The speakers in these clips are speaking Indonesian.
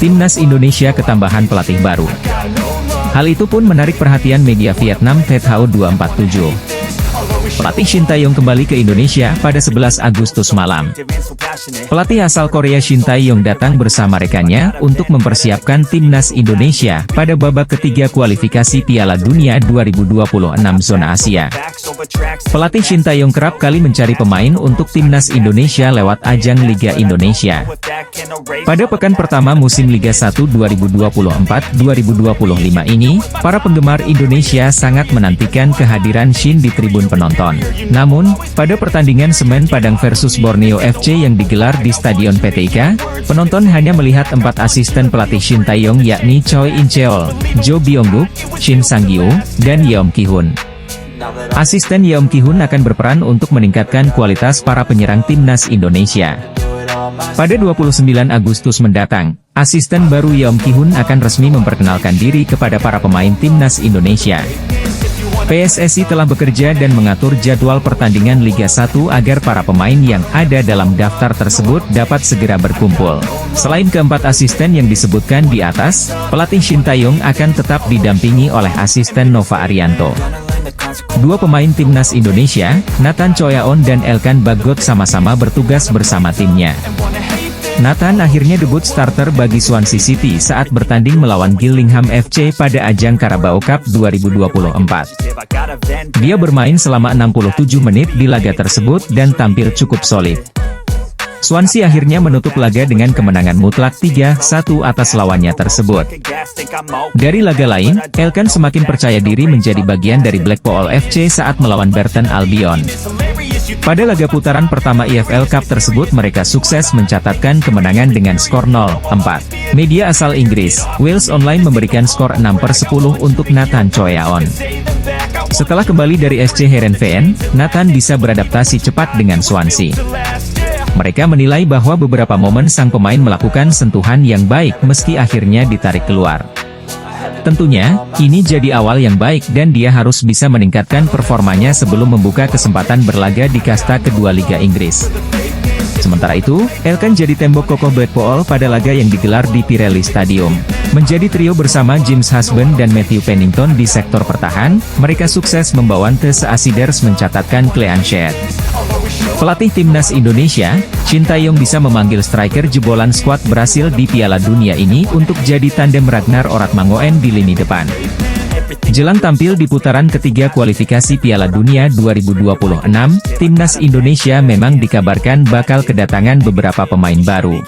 Timnas Indonesia ketambahan pelatih baru. Hal itu pun menarik perhatian media Vietnam Tho 247. Pelatih Shin Tae-yong kembali ke Indonesia pada 11 Agustus malam. Pelatih asal Korea Shin Tae-yong datang bersama rekannya untuk mempersiapkan Timnas Indonesia pada babak ketiga kualifikasi Piala Dunia 2026 zona Asia. Pelatih Shin Tae-yong kerap kali mencari pemain untuk Timnas Indonesia lewat ajang Liga Indonesia. Pada pekan pertama musim Liga 1 2024-2025 ini, para penggemar Indonesia sangat menantikan kehadiran Shin di tribun penonton. Namun, pada pertandingan Semen Padang versus Borneo FC yang digelar di Stadion PTIK, penonton hanya melihat 4 asisten pelatih Shin Tae-yong yakni Choi In-cheol, Jo Byung-guk, Shin Sang-gyu, dan Yeom Ki-hun. Asisten Yeom Ki-hun akan berperan untuk meningkatkan kualitas para penyerang Timnas Indonesia. Pada 29 Agustus mendatang, asisten baru Yeom Ki-hun akan resmi memperkenalkan diri kepada para pemain Timnas Indonesia. PSSI telah bekerja dan mengatur jadwal pertandingan Liga 1 agar para pemain yang ada dalam daftar tersebut dapat segera berkumpul. Selain keempat asisten yang disebutkan di atas, pelatih Shin Tae-yong akan tetap didampingi oleh asisten Nova Arianto. Dua pemain Timnas Indonesia, Nathan Choyaon dan Elkan Bagot sama-sama bertugas bersama timnya. Nathan akhirnya debut starter bagi Swansea City saat bertanding melawan Gillingham FC pada ajang Carabao Cup 2024. Dia bermain selama 67 menit di laga tersebut dan tampil cukup solid. Swansea akhirnya menutup laga dengan kemenangan mutlak 3-1 atas lawannya tersebut. Dari laga lain, Elkan semakin percaya diri menjadi bagian dari Blackpool FC saat melawan Burton Albion. Pada laga putaran pertama EFL Cup tersebut mereka sukses mencatatkan kemenangan dengan skor 0-4. Media asal Inggris, Wales Online memberikan skor 6/10 untuk Nathan Choyaon. Setelah kembali dari SC Heerenveen, Nathan bisa beradaptasi cepat dengan Swansea. Mereka menilai bahwa beberapa momen sang pemain melakukan sentuhan yang baik meski akhirnya ditarik keluar. Tentunya, ini jadi awal yang baik dan dia harus bisa meningkatkan performanya sebelum membuka kesempatan berlaga di kasta kedua Liga Inggris. Sementara itu, Elkan jadi tembok kokoh Blackpool pada laga yang digelar di Pirelli Stadium. Menjadi trio bersama James Husband dan Matthew Pennington di sektor pertahan, mereka sukses membawa TS Asiders mencatatkan clean sheet. Pelatih Timnas Indonesia, Shin Tae-yong bisa memanggil striker jebolan skuad Brasil di Piala Dunia ini untuk jadi tandem Ragnar Oratmangoen di lini depan. Jelang tampil di putaran ketiga kualifikasi Piala Dunia 2026, Timnas Indonesia memang dikabarkan bakal kedatangan beberapa pemain baru.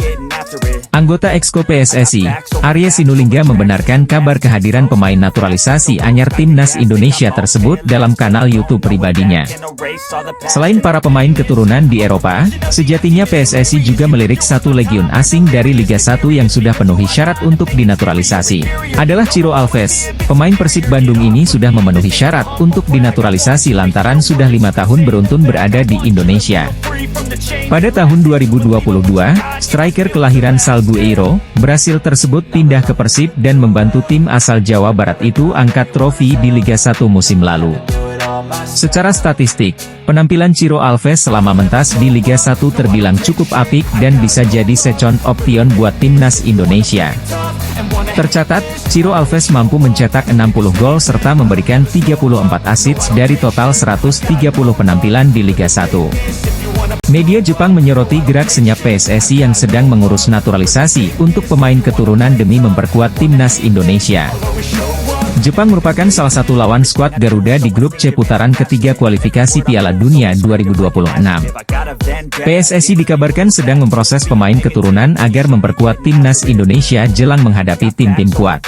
Anggota Exco PSSI, Arya Sinulinga membenarkan kabar kehadiran pemain naturalisasi anyar Timnas Indonesia tersebut dalam kanal YouTube pribadinya. Selain para pemain keturunan di Eropa, sejatinya PSSI juga melirik satu legiun asing dari Liga 1 yang sudah penuhi syarat untuk dinaturalisasi. Adalah Ciro Alves, pemain Persib Bandung ini sudah memenuhi syarat untuk dinaturalisasi lantaran sudah 5 tahun beruntun berada di Indonesia. Pada tahun 2022, striker kelahiran Salgueiro, Brasil tersebut pindah ke Persib dan membantu tim asal Jawa Barat itu angkat trofi di Liga 1 musim lalu. Secara statistik, penampilan Ciro Alves selama mentas di Liga 1 terbilang cukup apik dan bisa jadi second option buat Timnas Indonesia. Tercatat, Ciro Alves mampu mencetak 60 gol serta memberikan 34 assist dari total 130 penampilan di Liga 1. Media Jepang menyoroti gerak senyap PSSI yang sedang mengurus naturalisasi untuk pemain keturunan demi memperkuat Timnas Indonesia. Jepang merupakan salah satu lawan skuad Garuda di grup C putaran ketiga kualifikasi Piala Dunia 2026. PSSI dikabarkan sedang memproses pemain keturunan agar memperkuat Timnas Indonesia jelang menghadapi tim-tim kuat.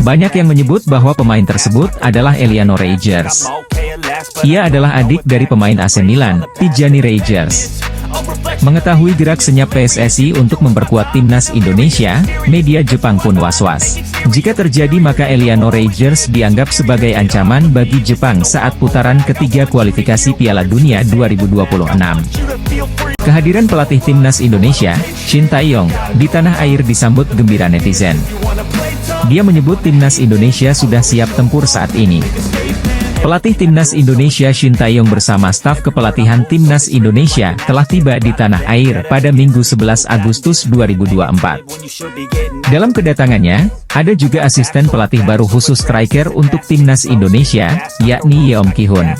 Banyak yang menyebut bahwa pemain tersebut adalah Eliano Reijers. Ia adalah adik dari pemain AC Milan, Tijani Reijers. Mengetahui gerak senyap PSSI untuk memperkuat Timnas Indonesia, media Jepang pun was-was. Jika terjadi maka Eliano Reijers dianggap sebagai ancaman bagi Jepang saat putaran ketiga kualifikasi Piala Dunia 2026. Kehadiran pelatih Timnas Indonesia, Shin Tae-yong, di tanah air disambut gembira netizen. Dia menyebut Timnas Indonesia sudah siap tempur saat ini. Pelatih Timnas Indonesia Shin Tae-yong bersama staf kepelatihan Timnas Indonesia telah tiba di tanah air pada Minggu 11 Agustus 2024. Dalam kedatangannya, ada juga asisten pelatih baru khusus striker untuk Timnas Indonesia, yakni Yeom Ki-hun.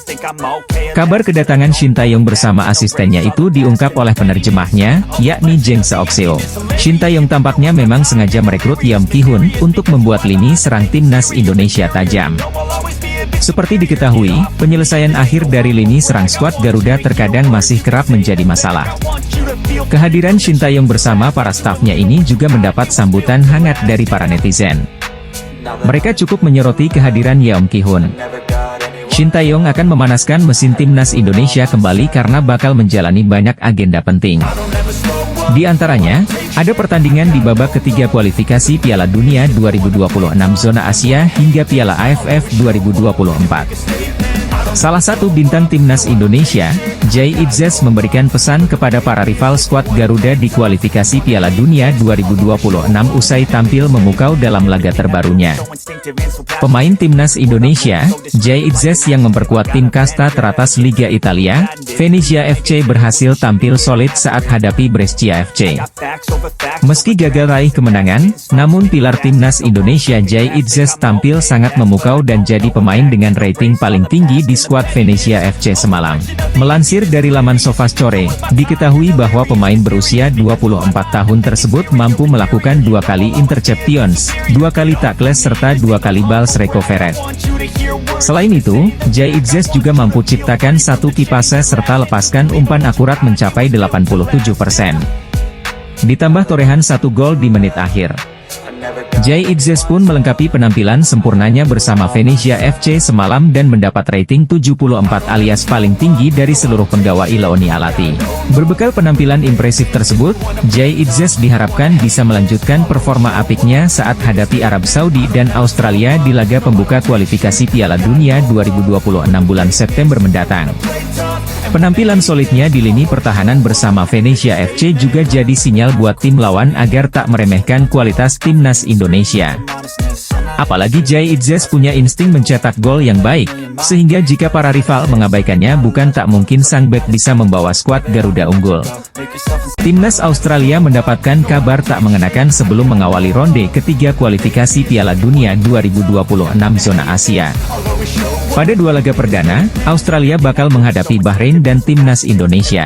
Kabar kedatangan Shin Tae-yong bersama asistennya itu diungkap oleh penerjemahnya, yakni Jeng Seok-seo. Shin Tae-yong tampaknya memang sengaja merekrut Yeom Ki-hun untuk membuat lini serang Timnas Indonesia tajam. Seperti diketahui, penyelesaian akhir dari lini serang skuad Garuda terkadang masih kerap menjadi masalah. Kehadiran Shin Tae-yong bersama para stafnya ini juga mendapat sambutan hangat dari para netizen. Mereka cukup menyoroti kehadiran Yeom Ki-hun. Shin Tae-yong akan memanaskan mesin Timnas Indonesia kembali karena bakal menjalani banyak agenda penting. Di antaranya, ada pertandingan di babak ketiga kualifikasi Piala Dunia 2026 zona Asia hingga Piala AFF 2024. Salah satu bintang Timnas Indonesia, Jay Itzes memberikan pesan kepada para rival skuad Garuda di kualifikasi Piala Dunia 2026 usai tampil memukau dalam laga terbarunya. Pemain Timnas Indonesia, Jay Itzes yang memperkuat tim kasta teratas Liga Italia, Venezia FC berhasil tampil solid saat hadapi Brescia FC. Meski gagal raih kemenangan, namun pilar Timnas Indonesia Jay Itzes tampil sangat memukau dan jadi pemain dengan rating paling tinggi di skuad Venezia FC semalam. Melansir dari laman SofaScore, diketahui bahwa pemain berusia 24 tahun tersebut mampu melakukan 2 kali interceptions, 2 kali tackles serta 2 kali balls recovered. Selain itu, Jay Itzes juga mampu ciptakan 1 key pass serta lepaskan umpan akurat mencapai 87%. Ditambah torehan 1 gol di menit akhir. Jay Itzes pun melengkapi penampilan sempurnanya bersama Venezia FC semalam dan mendapat rating 74 alias paling tinggi dari seluruh penggawa Ilaoni Alati. Berbekal penampilan impresif tersebut, Jay Itzes diharapkan bisa melanjutkan performa apiknya saat hadapi Arab Saudi dan Australia di laga pembuka kualifikasi Piala Dunia 2026 bulan September mendatang. Penampilan solidnya di lini pertahanan bersama Venezia FC juga jadi sinyal buat tim lawan agar tak meremehkan kualitas Timnas Indonesia. Apalagi Jay Itzes punya insting mencetak gol yang baik, sehingga jika para rival mengabaikannya bukan tak mungkin sang bek bisa membawa skuad Garuda unggul. Timnas Australia mendapatkan kabar tak mengenakan sebelum mengawali ronde ketiga kualifikasi Piala Dunia 2026 zona Asia. Pada 2 laga perdana, Australia bakal menghadapi Bahrain dan Timnas Indonesia.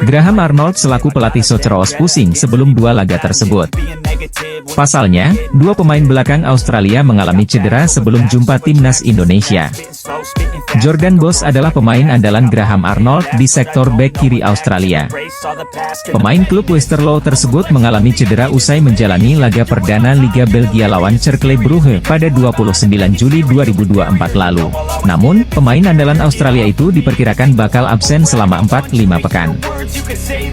Graham Arnold selaku pelatih Soceros pusing sebelum 2 laga tersebut. Pasalnya, 2 pemain belakang Australia mengalami cedera sebelum jumpa Timnas Indonesia. Jordan Boss adalah pemain andalan Graham Arnold di sektor bek kiri Australia. Pemain klub Westerlo tersebut mengalami cedera usai menjalani laga perdana Liga Belgia lawan Cercle Brugge pada 29 Juli 2024 lalu. Namun, pemain andalan Australia itu diperkirakan bakal absen selama 4-5 pekan.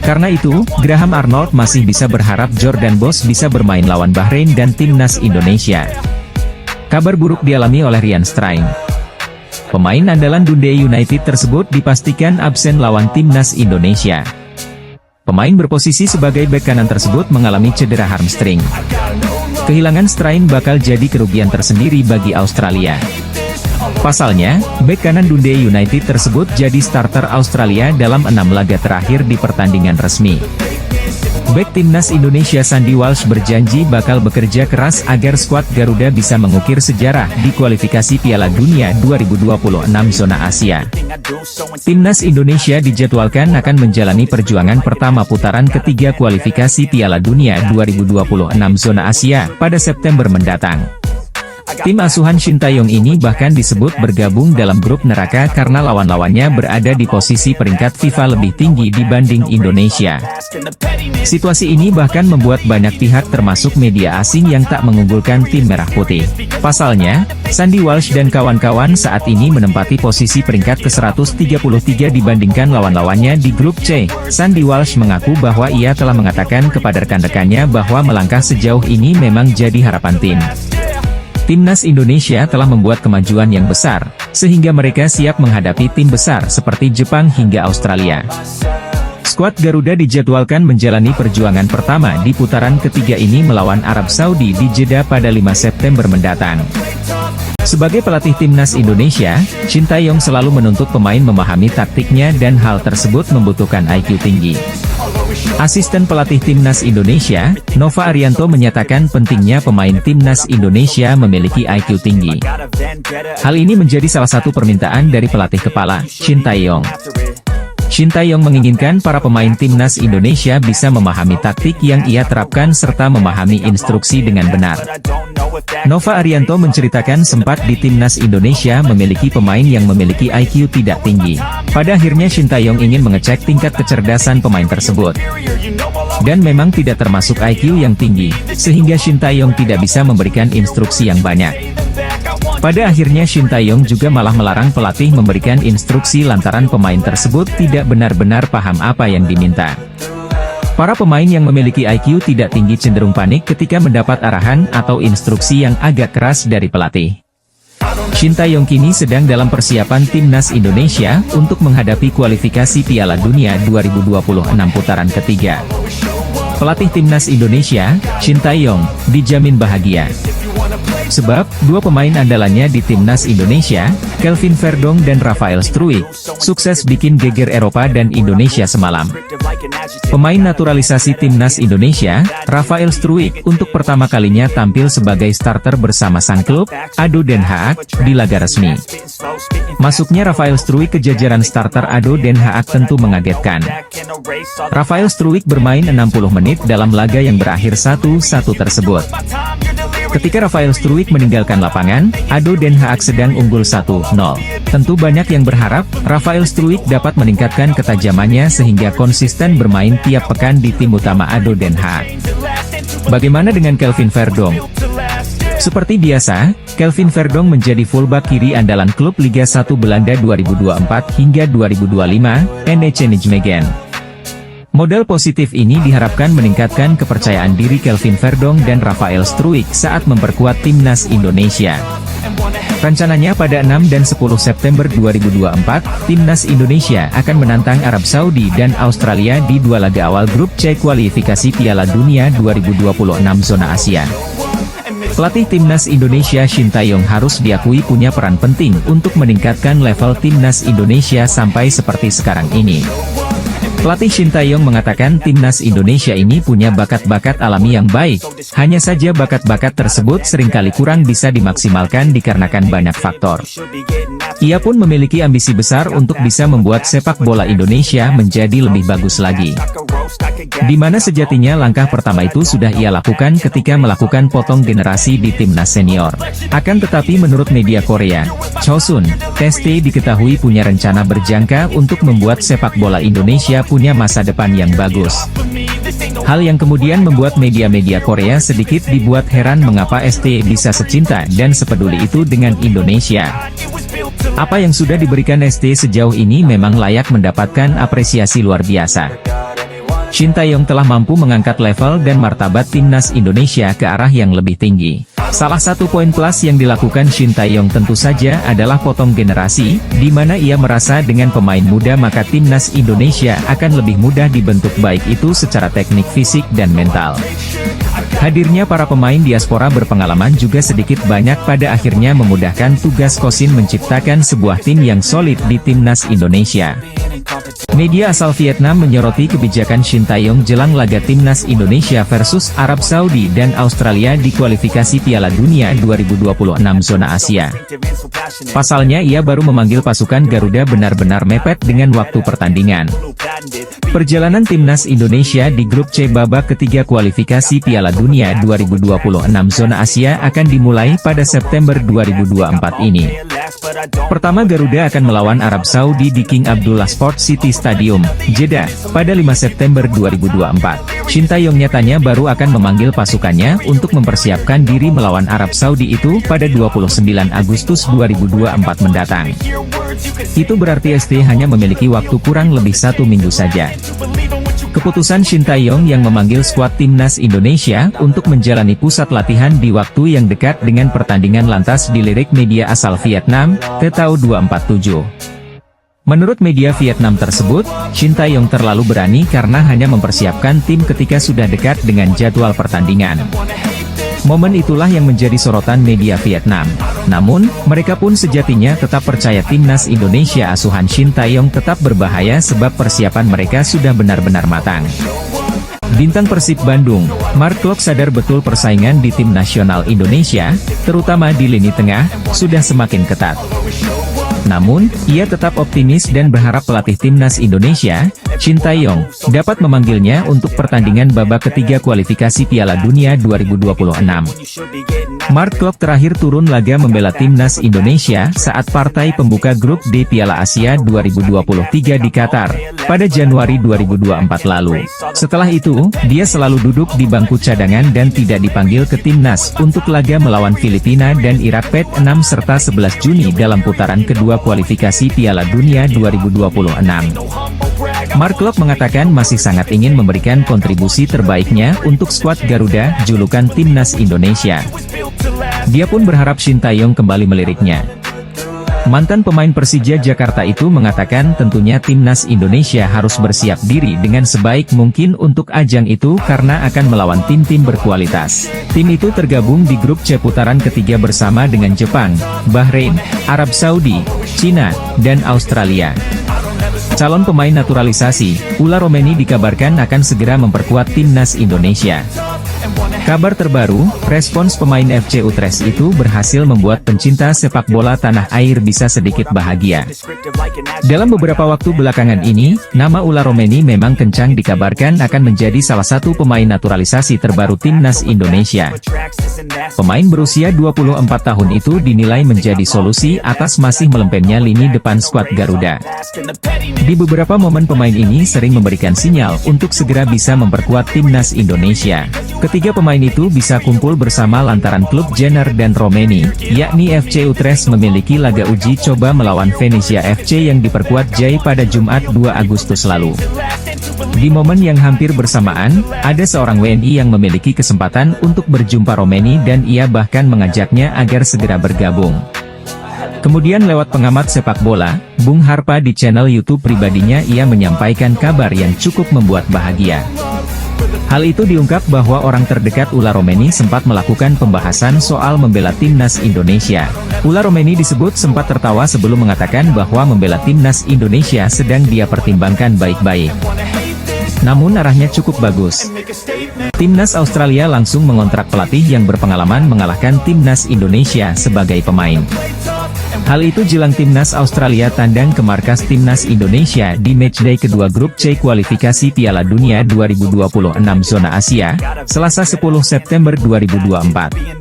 Karena itu, Graham Arnold masih bisa berharap Jordan Boss bisa bermain lawan Bahrain dan Timnas Indonesia. Kabar buruk dialami oleh Ryan Strain. Pemain andalan Dundee United tersebut dipastikan absen lawan Timnas Indonesia. Pemain berposisi sebagai bek kanan tersebut mengalami cedera hamstring. Kehilangan Strain bakal jadi kerugian tersendiri bagi Australia. Pasalnya, bek kanan Dundee United tersebut jadi starter Australia dalam 6 laga terakhir di pertandingan resmi. Bek Timnas Indonesia Sandy Walsh berjanji bakal bekerja keras agar skuad Garuda bisa mengukir sejarah di kualifikasi Piala Dunia 2026 zona Asia. Timnas Indonesia dijadwalkan akan menjalani perjuangan pertama putaran ketiga kualifikasi Piala Dunia 2026 zona Asia pada September mendatang. Tim asuhan Shin Tae-yong ini bahkan disebut bergabung dalam grup neraka karena lawan-lawannya berada di posisi peringkat FIFA lebih tinggi dibanding Indonesia. Situasi ini bahkan membuat banyak pihak termasuk media asing yang tak mengunggulkan tim merah putih. Pasalnya, Sandy Walsh dan kawan-kawan saat ini menempati posisi peringkat ke-133 dibandingkan lawan-lawannya di grup C. Sandy Walsh mengaku bahwa ia telah mengatakan kepada rekan-rekannya bahwa melangkah sejauh ini memang jadi harapan tim. Timnas Indonesia telah membuat kemajuan yang besar, sehingga mereka siap menghadapi tim besar seperti Jepang hingga Australia. Skuad Garuda dijadwalkan menjalani perjuangan pertama di putaran ketiga ini melawan Arab Saudi di Jeddah pada 5 September mendatang. Sebagai pelatih timnas Indonesia, Shin Tae-yong selalu menuntut pemain memahami taktiknya dan hal tersebut membutuhkan IQ tinggi. Asisten pelatih timnas Indonesia, Nova Arianto menyatakan pentingnya pemain timnas Indonesia memiliki IQ tinggi. Hal ini menjadi salah satu permintaan dari pelatih kepala, Shin Tae-yong. Shin Tae-yong menginginkan para pemain timnas Indonesia bisa memahami taktik yang ia terapkan serta memahami instruksi dengan benar. Nova Arianto menceritakan sempat di timnas Indonesia memiliki pemain yang memiliki IQ tidak tinggi. Pada akhirnya Shin Tae-yong ingin mengecek tingkat kecerdasan pemain tersebut. Dan memang tidak termasuk IQ yang tinggi, sehingga Shin Tae-yong tidak bisa memberikan instruksi yang banyak. Pada akhirnya Shin Tae-yong juga malah melarang pelatih memberikan instruksi lantaran pemain tersebut tidak benar-benar paham apa yang diminta. Para pemain yang memiliki IQ tidak tinggi cenderung panik ketika mendapat arahan atau instruksi yang agak keras dari pelatih. Shin Tae-yong kini sedang dalam persiapan timnas Indonesia untuk menghadapi kualifikasi Piala Dunia 2026 putaran ketiga. Pelatih timnas Indonesia, Shin Tae-yong, dijamin bahagia. Sebab, dua pemain andalannya di timnas Indonesia, Kelvin Verdong dan Rafael Struijk, sukses bikin geger Eropa dan Indonesia semalam. Pemain naturalisasi timnas Indonesia, Rafael Struijk, untuk pertama kalinya tampil sebagai starter bersama sang klub, ADO Den Haag, di laga resmi. Masuknya Rafael Struijk ke jajaran starter ADO Den Haag tentu mengagetkan. Rafael Struijk bermain 60 menit dalam laga yang berakhir 1-1 tersebut. Ketika Rafael Struijk meninggalkan lapangan, ADO Den Haag sedang unggul 1-0. Tentu banyak yang berharap, Rafael Struijk dapat meningkatkan ketajamannya sehingga konsisten bermain tiap pekan di tim utama ADO Den Haag. Bagaimana dengan Kelvin Verdong? Seperti biasa, Kelvin Verdong menjadi fullback kiri andalan klub Liga 1 Belanda 2024 hingga 2025, NEC Nijmegen. Modal positif ini diharapkan meningkatkan kepercayaan diri Kelvin Verdong dan Rafael Struijk saat memperkuat timnas Indonesia. Rencananya pada 6 dan 10 September 2024, timnas Indonesia akan menantang Arab Saudi dan Australia di dua laga awal grup C kualifikasi Piala Dunia 2026 zona Asia. Pelatih timnas Indonesia Shin Tae-yong harus diakui punya peran penting untuk meningkatkan level timnas Indonesia sampai seperti sekarang ini. Pelatih Shin Tae-yong mengatakan timnas Indonesia ini punya bakat-bakat alami yang baik, hanya saja bakat-bakat tersebut seringkali kurang bisa dimaksimalkan dikarenakan banyak faktor. Ia pun memiliki ambisi besar untuk bisa membuat sepak bola Indonesia menjadi lebih bagus lagi. Di mana sejatinya langkah pertama itu sudah ia lakukan ketika melakukan potong generasi di timnas senior. Akan tetapi menurut media Korea, Chosun, Tae diketahui punya rencana berjangka untuk membuat sepak bola Indonesia punya masa depan yang bagus. Hal yang kemudian membuat media-media Korea sedikit dibuat heran mengapa ST bisa secinta dan sepeduli itu dengan Indonesia. Apa yang sudah diberikan ST sejauh ini memang layak mendapatkan apresiasi luar biasa. Shin Tae-yong telah mampu mengangkat level dan martabat timnas Indonesia ke arah yang lebih tinggi. Salah satu poin plus yang dilakukan Shin Tae-yong tentu saja adalah potong generasi, di mana ia merasa dengan pemain muda maka timnas Indonesia akan lebih mudah dibentuk baik itu secara teknik fisik dan mental. Hadirnya para pemain diaspora berpengalaman juga sedikit banyak pada akhirnya memudahkan tugas Kosin menciptakan sebuah tim yang solid di timnas Indonesia. Media asal Vietnam menyoroti kebijakan Shin Tae-yong jelang laga timnas Indonesia versus Arab Saudi dan Australia di kualifikasi Piala Dunia 2026 zona Asia. Pasalnya ia baru memanggil pasukan Garuda benar-benar mepet dengan waktu pertandingan. Perjalanan timnas Indonesia di grup C babak ketiga kualifikasi Piala Dunia 2026 zona Asia akan dimulai pada September 2024 ini. Pertama Garuda akan melawan Arab Saudi di King Abdullah Sports City Stadium, Jeddah, pada 5 September 2024. Shin Tae-yong nyatanya baru akan memanggil pasukannya untuk mempersiapkan diri melawan Arab Saudi itu pada 29 Agustus 2024 mendatang. Itu berarti ST hanya memiliki waktu kurang lebih 1 minggu saja. Keputusan Shin Tae-yong yang memanggil skuad timnas Indonesia untuk menjalani pusat latihan di waktu yang dekat dengan pertandingan lantas dilirik media asal Vietnam, Tetao 247. Menurut media Vietnam tersebut, Shin Tae-yong terlalu berani karena hanya mempersiapkan tim ketika sudah dekat dengan jadwal pertandingan. Momen itulah yang menjadi sorotan media Vietnam. Namun, mereka pun sejatinya tetap percaya timnas Indonesia asuhan Shin Tae-yong tetap berbahaya sebab persiapan mereka sudah benar-benar matang. Bintang Persib Bandung, Mark Klok sadar betul persaingan di tim nasional Indonesia, terutama di lini tengah, sudah semakin ketat. Namun, ia tetap optimis dan berharap pelatih timnas Indonesia, Shin Tae-yong, dapat memanggilnya untuk pertandingan babak ketiga kualifikasi Piala Dunia 2026. Mark Klok terakhir turun laga membela timnas Indonesia saat partai pembuka grup D Piala Asia 2023 di Qatar, pada Januari 2024 lalu. Setelah itu, dia selalu duduk di bangku cadangan dan tidak dipanggil ke timnas untuk laga melawan Filipina dan Irak pada 6 serta 11 Juni dalam putaran kedua kualifikasi Piala Dunia 2026. Mark Klok mengatakan masih sangat ingin memberikan kontribusi terbaiknya untuk skuad Garuda, julukan timnas Indonesia. Dia pun berharap Shin Tae-yong kembali meliriknya. Mantan pemain Persija Jakarta itu mengatakan tentunya timnas Indonesia harus bersiap diri dengan sebaik mungkin untuk ajang itu karena akan melawan tim-tim berkualitas. Tim itu tergabung di grup C putaran ketiga bersama dengan Jepang, Bahrain, Arab Saudi, Cina, dan Australia. Calon pemain naturalisasi, Ula Romeni dikabarkan akan segera memperkuat timnas Indonesia. Kabar terbaru, respons pemain FC Utrecht itu berhasil membuat pencinta sepak bola tanah air bisa sedikit bahagia. Dalam beberapa waktu belakangan ini, nama Ula Romeni memang kencang dikabarkan akan menjadi salah satu pemain naturalisasi terbaru timnas Indonesia. Pemain berusia 24 tahun itu dinilai menjadi solusi atas masih melempemnya lini depan skuad Garuda. Di beberapa momen pemain ini sering memberikan sinyal untuk segera bisa memperkuat timnas Indonesia. Ketiga pemain itu bisa kumpul bersama lantaran klub Jenner dan Romeni, yakni FC Utrecht memiliki laga uji coba melawan Venezia FC yang diperkuat Jai pada Jumat 2 Agustus lalu. Di momen yang hampir bersamaan, ada seorang WNI yang memiliki kesempatan untuk berjumpa Romeni dan ia bahkan mengajaknya agar segera bergabung. Kemudian lewat pengamat sepak bola, Bung Harpa di channel YouTube pribadinya ia menyampaikan kabar yang cukup membuat bahagia. Hal itu diungkap bahwa orang terdekat Ula Romeni sempat melakukan pembahasan soal membela timnas Indonesia. Ula Romeni disebut sempat tertawa sebelum mengatakan bahwa membela timnas Indonesia sedang dia pertimbangkan baik-baik. Namun arahnya cukup bagus. Timnas Australia langsung mengontrak pelatih yang berpengalaman mengalahkan timnas Indonesia sebagai pemain. Hal itu jelang timnas Australia tandang ke markas timnas Indonesia di matchday kedua grup C kualifikasi Piala Dunia 2026 zona Asia, Selasa 10 September 2024.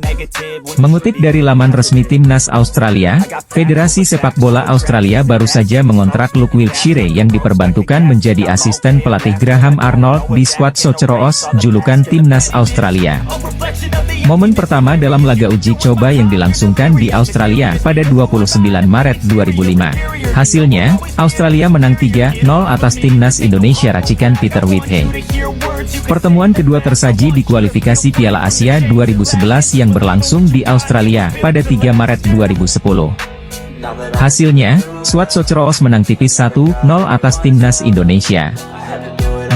Mengutip dari laman resmi timnas Australia, Federasi Sepak Bola Australia baru saja mengontrak Luke Wilkshire yang diperbantukan menjadi asisten pelatih Graham Arnold di skuad Socceroos, julukan timnas Australia. Momen pertama dalam laga uji coba yang dilangsungkan di Australia pada 29 Maret 2005. Hasilnya, Australia menang 3-0 atas timnas Indonesia racikan Peter Whitehead. Pertemuan kedua tersaji di kualifikasi Piala Asia 2011 yang berlangsung di Australia pada 3 Maret 2010. Hasilnya, skuad Socceroos menang tipis 1-0 atas timnas Indonesia.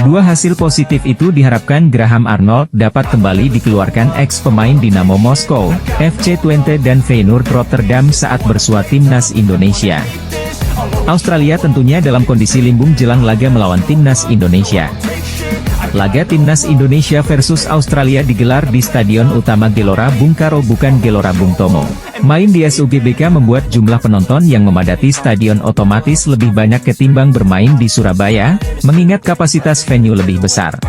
Dua hasil positif itu diharapkan Graham Arnold dapat kembali dikeluarkan ex-pemain Dinamo Moskow, FC Twente dan Feyenoord Rotterdam saat bersua timnas Indonesia. Australia tentunya dalam kondisi limbung jelang laga melawan timnas Indonesia. Laga timnas Indonesia versus Australia digelar di Stadion Utama Gelora Bung Karno bukan Gelora Bung Tomo. Main di SUGBK membuat jumlah penonton yang memadati stadion otomatis lebih banyak ketimbang bermain di Surabaya, mengingat kapasitas venue lebih besar.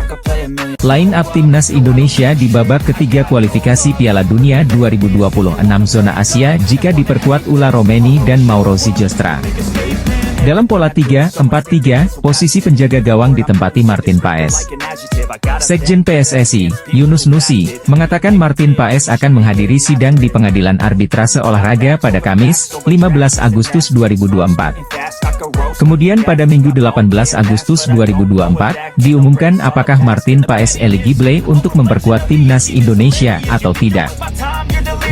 Line up timnas Indonesia di babak ketiga kualifikasi Piala Dunia 2026 zona Asia jika diperkuat Ula Romeni dan Mauro Zijostra. Dalam pola 3-4-3, posisi penjaga gawang ditempati Martin Paes. Sekjen PSSI, Yunus Nusi, mengatakan Martin Paes akan menghadiri sidang di Pengadilan Arbitrase Olahraga pada Kamis, 15 Agustus 2024. Kemudian pada Minggu 18 Agustus 2024, diumumkan apakah Martin Paes eligible untuk memperkuat timnas Indonesia atau tidak.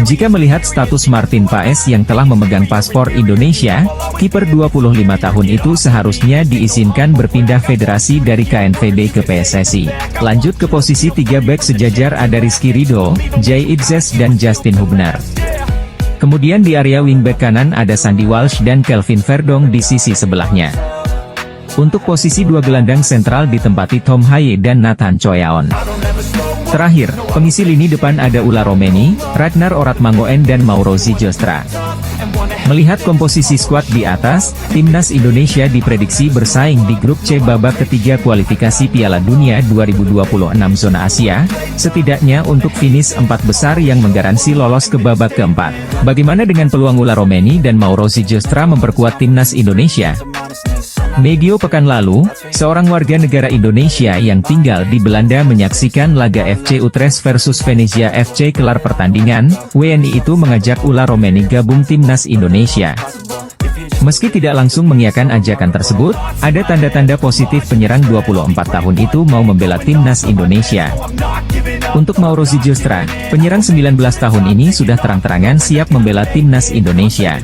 Jika melihat status Martin Paes yang telah memegang paspor Indonesia, kiper 25 tahun itu seharusnya diizinkan berpindah federasi dari KNVB ke PSSI. Lanjut ke posisi 3 bek sejajar ada Rizky Ridho, Jay Idzes dan Justin Hubner. Kemudian di area wingback kanan ada Sandy Walsh dan Kelvin Verdong di sisi sebelahnya. Untuk posisi 2 gelandang sentral ditempati Tom Haye dan Nathan Choyaon. Terakhir, pengisi lini depan ada Ula Romeni, Ragnar Oratmangoen dan Mauro Zijostra. Melihat komposisi skuad di atas, Timnas Indonesia diprediksi bersaing di grup C babak ketiga kualifikasi Piala Dunia 2026 zona Asia, setidaknya untuk finish 4 besar yang menggaransi lolos ke babak keempat. Bagaimana dengan peluang Ula Romeni dan Mauro Zijostra memperkuat Timnas Indonesia? Medio pekan lalu, seorang warga negara Indonesia yang tinggal di Belanda menyaksikan laga FC Utrecht versus Venezia FC kelar pertandingan, WNI itu mengajak Ula Romeni gabung Timnas Indonesia. Meski tidak langsung mengiyakan ajakan tersebut, ada tanda-tanda positif penyerang 24 tahun itu mau membela Timnas Indonesia. Untuk Mauro Zijostra, penyerang 19 tahun ini sudah terang-terangan siap membela Timnas Indonesia.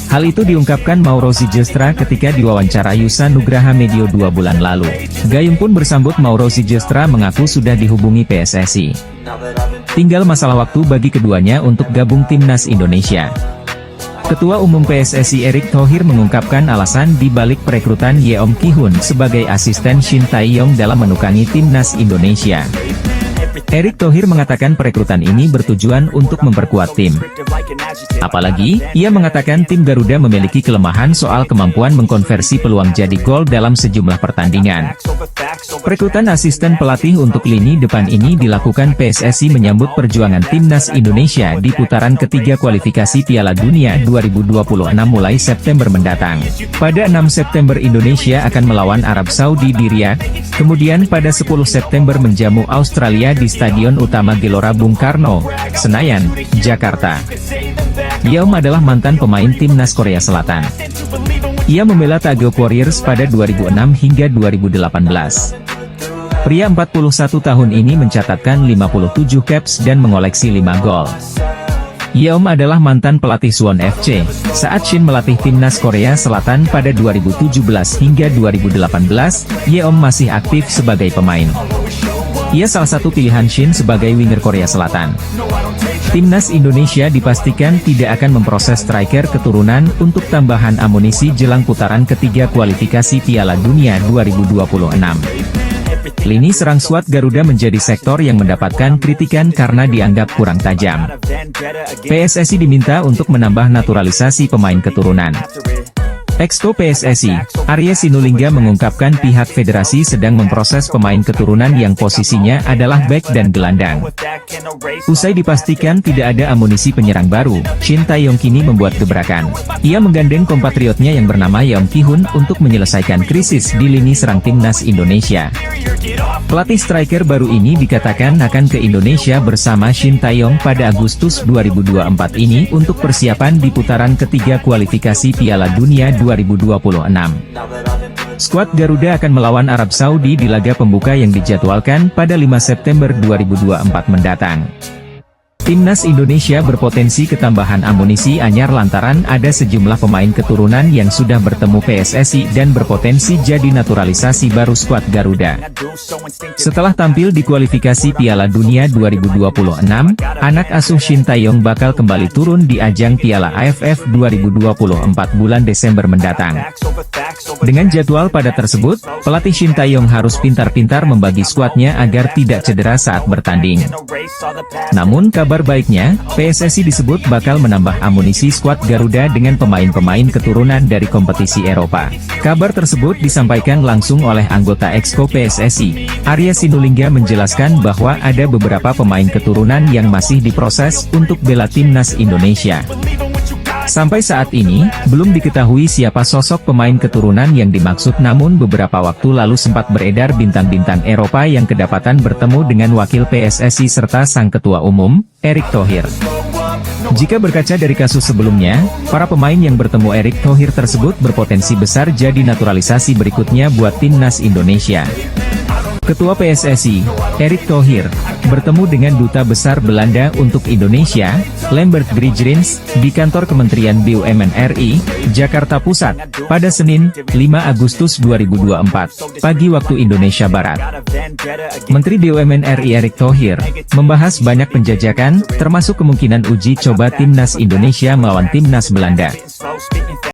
Hal itu diungkapkan Mauro Zijostra ketika diwawancara Yusa Nugraha Medio 2 bulan lalu. Gayung pun bersambut Mauro Zijostra mengaku sudah dihubungi PSSI. Tinggal masalah waktu bagi keduanya untuk gabung Timnas Indonesia. Ketua Umum PSSI Erick Thohir mengungkapkan alasan di balik perekrutan Yeom Ki-hun sebagai asisten Shin Tae-yong dalam menukangi Timnas Indonesia. Erick Thohir mengatakan perekrutan ini bertujuan untuk memperkuat tim. Apalagi, ia mengatakan tim Garuda memiliki kelemahan soal kemampuan mengkonversi peluang jadi gol dalam sejumlah pertandingan. Perekrutan asisten pelatih untuk lini depan ini dilakukan PSSI menyambut perjuangan Timnas Indonesia di putaran ketiga kualifikasi Piala Dunia 2026 mulai September mendatang. Pada 6 September Indonesia akan melawan Arab Saudi di Riyadh, kemudian pada 10 September menjamu Australia di Stadion Utama Gelora Bung Karno, Senayan, Jakarta. Yeom adalah mantan pemain Timnas Korea Selatan. Ia membela Taegyeong Warriors pada 2006 hingga 2018. Pria 41 tahun ini mencatatkan 57 caps dan mengoleksi 5 gol. Yeom adalah mantan pelatih Suwon FC, saat Shin melatih Timnas Korea Selatan pada 2017 hingga 2018, Yeom masih aktif sebagai pemain. Ia salah satu pilihan Shin sebagai winger Korea Selatan. Timnas Indonesia dipastikan tidak akan memproses striker keturunan untuk tambahan amunisi jelang putaran ketiga kualifikasi Piala Dunia 2026. Lini serang skuad Garuda menjadi sektor yang mendapatkan kritikan karena dianggap kurang tajam. PSSI diminta untuk menambah naturalisasi pemain keturunan. Exco PSSI, Arya Sinulinga mengungkapkan pihak federasi sedang memproses pemain keturunan yang posisinya adalah bek dan gelandang. Usai dipastikan tidak ada amunisi penyerang baru, Shin Tae-yong kini membuat gebrakan. Ia menggandeng kompatriotnya yang bernama Yeom Ki-hun untuk menyelesaikan krisis di lini serang Timnas Indonesia. Pelatih striker baru ini dikatakan akan ke Indonesia bersama Shin Tae-yong pada Agustus 2024 ini untuk persiapan di putaran ketiga kualifikasi Piala Dunia 2026. Skuad Garuda akan melawan Arab Saudi di laga pembuka yang dijadwalkan pada 5 September 2024 mendatang. Timnas Indonesia berpotensi ketambahan amunisi anyar lantaran ada sejumlah pemain keturunan yang sudah bertemu PSSI dan berpotensi jadi naturalisasi baru skuad Garuda. Setelah tampil di kualifikasi Piala Dunia 2026, anak asuh Shin Tae-yong bakal kembali turun di ajang Piala AFF 2024 bulan Desember mendatang. Dengan jadwal padat tersebut, pelatih Shin Tae-yong harus pintar-pintar membagi skuadnya agar tidak cedera saat bertanding. Namun kabar baiknya, PSSI disebut bakal menambah amunisi skuad Garuda dengan pemain-pemain keturunan dari kompetisi Eropa. Kabar tersebut disampaikan langsung oleh anggota Exco PSSI, Arya Sinulinga menjelaskan bahwa ada beberapa pemain keturunan yang masih diproses untuk bela Timnas Indonesia. Sampai saat ini, belum diketahui siapa sosok pemain keturunan yang dimaksud, namun beberapa waktu lalu sempat beredar bintang-bintang Eropa yang kedapatan bertemu dengan wakil PSSI serta sang ketua umum, Erick Thohir. Jika berkaca dari kasus sebelumnya, para pemain yang bertemu Erick Thohir tersebut berpotensi besar jadi naturalisasi berikutnya buat Timnas Indonesia. Ketua PSSI, Erick Thohir, bertemu dengan Duta Besar Belanda untuk Indonesia, Lambert Grijrens, di kantor Kementerian BUMN RI, Jakarta Pusat, pada Senin, 5 Agustus 2024, pagi waktu Indonesia Barat. Menteri BUMN RI Erick Thohir, membahas banyak penjajakan, termasuk kemungkinan uji coba Timnas Indonesia melawan Timnas Belanda.